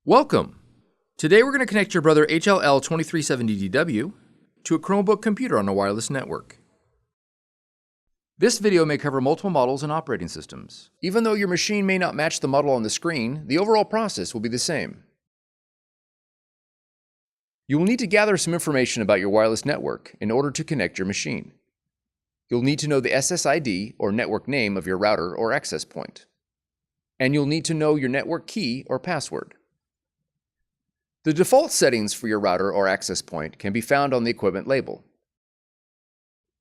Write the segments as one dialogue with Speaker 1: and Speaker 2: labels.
Speaker 1: Welcome! Today we're going to connect your Brother HL-L2370DW to a Chromebook computer on a wireless network. This video may cover multiple models and operating systems. Even though your machine may not match the model on the screen, the overall process will be the same. You will need to gather some information about your wireless network in order to connect your machine. You'll need to know the SSID or network name of your router or access point. And you'll need to know your network key or password. The default settings for your router or access point can be found on the equipment label.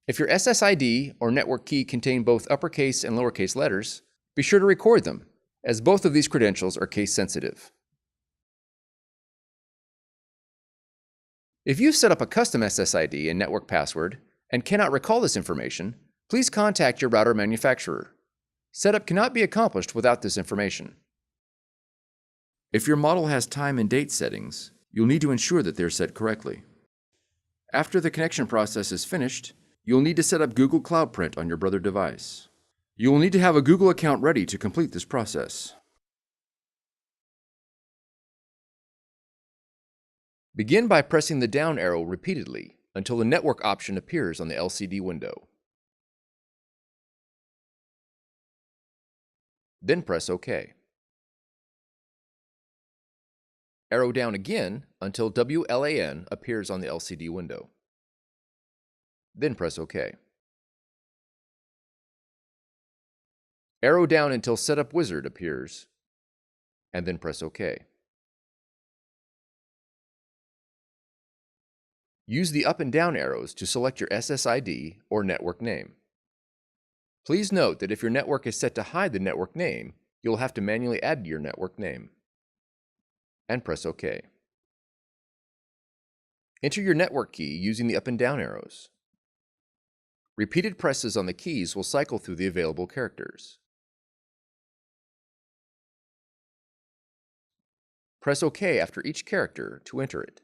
Speaker 1: If your SSID or network key contain both uppercase and lowercase letters, be sure to record them, as both of these credentials are case sensitive. If you've set up a custom SSID and network password and cannot recall this information, please contact your router manufacturer. Setup cannot be accomplished without this information. If your model has time and date settings, you'll need to ensure that they're set correctly. After the connection process is finished, you'll need to set up Google Cloud Print on your Brother device. You will need to have a Google account ready to complete this process. Begin by pressing the down arrow repeatedly until the network option appears on the LCD window. Then press OK. Arrow down again until WLAN appears on the LCD window. Then press OK. Arrow down until Setup Wizard appears, and then press OK. Use the up and down arrows to select your SSID or network name. Please note that if your network is set to hide the network name, you'll have to manually add your network name. And press OK. Enter your network key using the up and down arrows. Repeated presses on the keys will cycle through the available characters. Press OK after each character to enter it.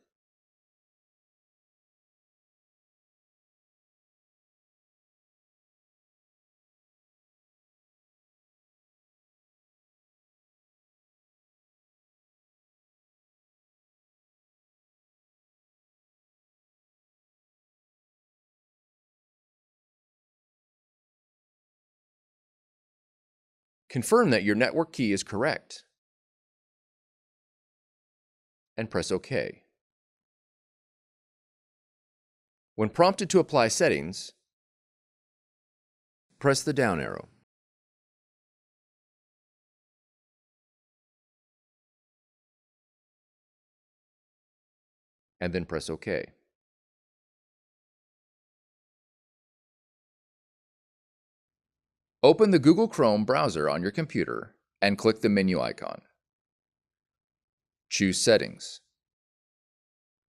Speaker 1: Confirm that your network key is correct, and press OK. When prompted to apply settings, press the down arrow. And then press OK. Open the Google Chrome browser on your computer and click the menu icon. Choose Settings.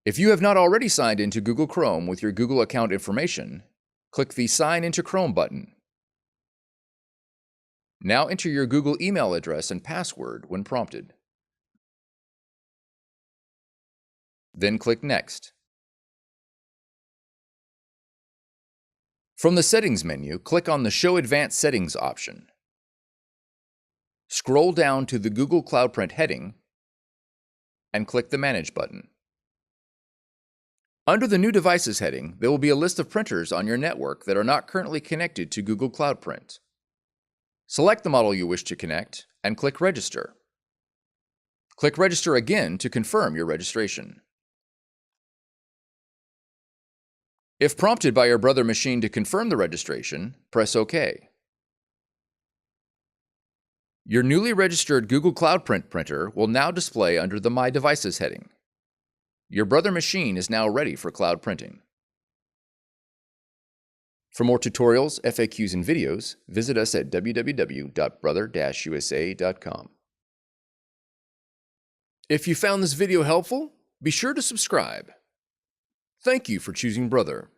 Speaker 1: If you have not already signed into Google Chrome with your Google account information, click the Sign into Chrome button. Now enter your Google email address and password when prompted. Then click Next. From the Settings menu, click on the Show Advanced Settings option. Scroll down to the Google Cloud Print heading and click the Manage button. Under the New Devices heading, there will be a list of printers on your network that are not currently connected to Google Cloud Print. Select the model you wish to connect and click Register. Click Register again to confirm your registration. If prompted by your Brother machine to confirm the registration, press OK. Your newly registered Google Cloud Print printer will now display under the My Devices heading. Your Brother machine is now ready for cloud printing. For more tutorials, FAQs, and videos, visit us at www.brother-usa.com. If you found this video helpful, be sure to subscribe. Thank you for choosing Brother.